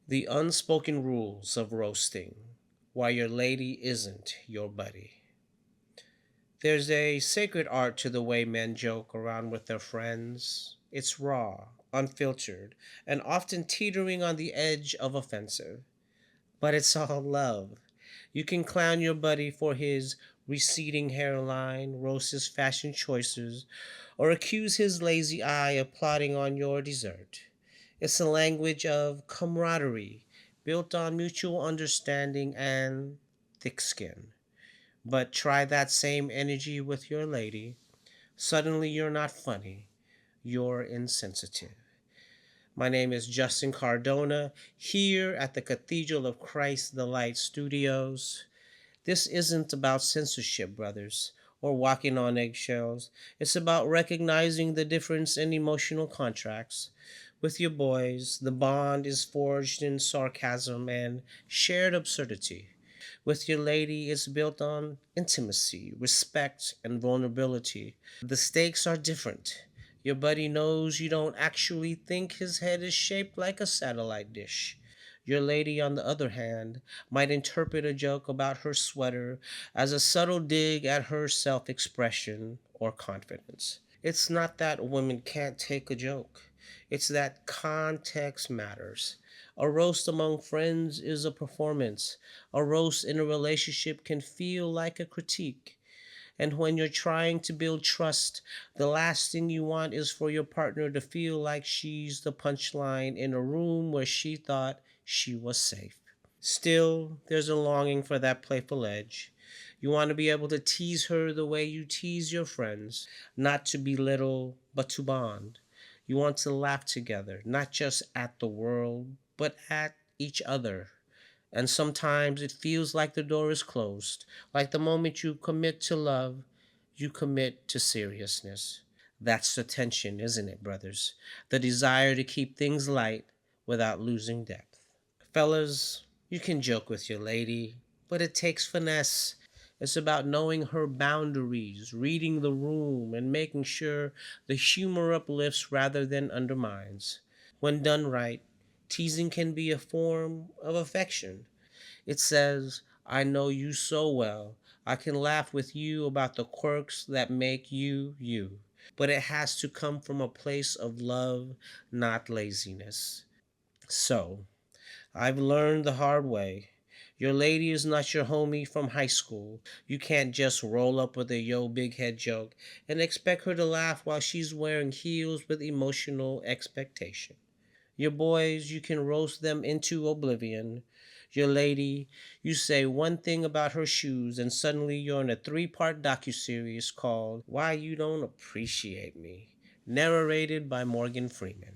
The unspoken rules of roasting. Why your lady isn't your buddy. There's a sacred art to the way men joke around with their friends. It's raw, unfiltered, and often teetering on the edge of offensive. But it's all love. You can clown your buddy for his receding hairline, roast his fashion choices, or accuse his lazy eye of plotting on your dessert. It's a language of camaraderie built on mutual understanding and thick skin. But try that same energy with your lady. Suddenly you're not funny, you're insensitive. My name is Justin Cardona, here at the Cathedral of Christ the Light Studios. This isn't about censorship, brothers, or walking on eggshells. It's about recognizing the difference in emotional contracts. With your boys, the bond is forged in sarcasm and shared absurdity. With your lady, it's built on intimacy, respect, and vulnerability. The stakes are different. Your buddy knows you don't actually think his head is shaped like a satellite dish. Your lady, on the other hand, might interpret a joke about her sweater as a subtle dig at her self expression or confidence. It's not that women can't take a joke, it's that context matters. A roast among friends is a performance. A roast in a relationship can feel like a critique. And when you're trying to build trust, the last thing you want is for your partner to feel like she's the punchline in a room where she thought she was safe. Still, there's a longing for that playful edge. You want to be able to tease her the way you tease your friends, not to belittle, but to bond. You want to laugh together, not just at the world, but at each other. And sometimes it feels like the door is closed, like the moment you commit to love, you commit to seriousness. That's the tension, isn't it, brothers? The desire to keep things light without losing depth. Fellas, you can joke with your lady, but it takes finesse. It's about knowing her boundaries, reading the room, and making sure the humor uplifts rather than undermines. When done right, teasing can be a form of affection. It says, I know you so well. I can laugh with you about the quirks that make you you. But it has to come from a place of love, not laziness. So, I've learned the hard way. Your lady is not your homie from high school. You can't just roll up with a yo big head joke and expect her to laugh while she's wearing heels with emotional expectation. Your boys, you can roast them into oblivion. Your lady, you say one thing about her shoes and suddenly you're in a three-part docuseries called Why You Don't Appreciate Me, narrated by Morgan Freeman.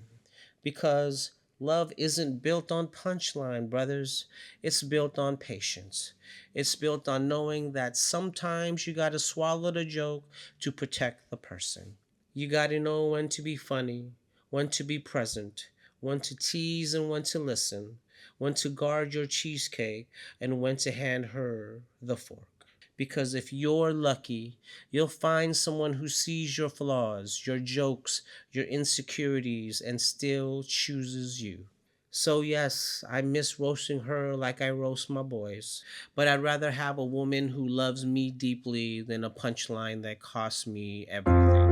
Because love isn't built on punchline, brothers. It's built on patience. It's built on knowing that sometimes you gotta swallow the joke to protect the person. You gotta know when to be funny, when to be present, when to tease and when to listen, when to guard your cheesecake and when to hand her the fork. Because if you're lucky, you'll find someone who sees your flaws, your jokes, your insecurities, and still chooses you. So, yes, I miss roasting her like I roast my boys, but I'd rather have a woman who loves me deeply than a punchline that costs me everything.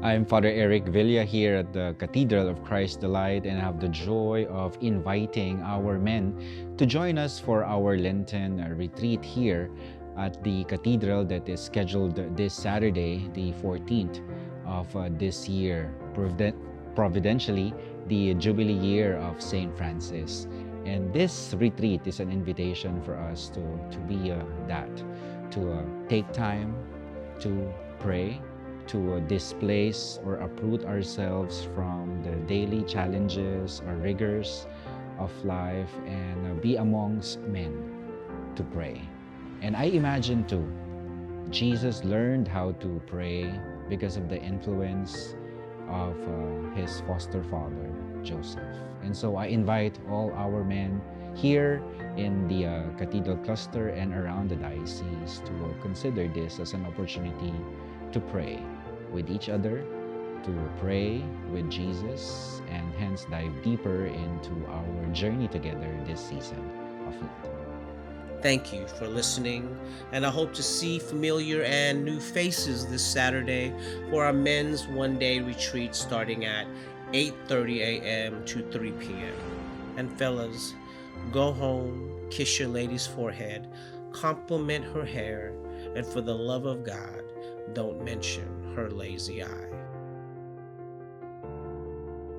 I'm Father Erick Villa here at the Cathedral of Christ the Light, and I have the joy of inviting our men to join us for our Lenten retreat here at the Cathedral that is scheduled this Saturday, the 14th of this year, providentially the Jubilee year of St. Francis. And this retreat is an invitation for us to be that, to take time to pray, to displace or uproot ourselves from the daily challenges or rigors of life and be amongst men to pray. And I imagine too, Jesus learned how to pray because of the influence of his foster father, Joseph. And so I invite all our men here in the Cathedral Cluster and around the diocese to consider this as an opportunity to pray with each other to pray with Jesus and hence dive deeper into our journey together this season of Lent. Thank you for listening, and I hope to see familiar and new faces this Saturday for our men's one-day retreat starting at 8:30 a.m. to 3 p.m. And fellas, go home, kiss your lady's forehead, compliment her hair, and for the love of God, don't mention her lazy eye.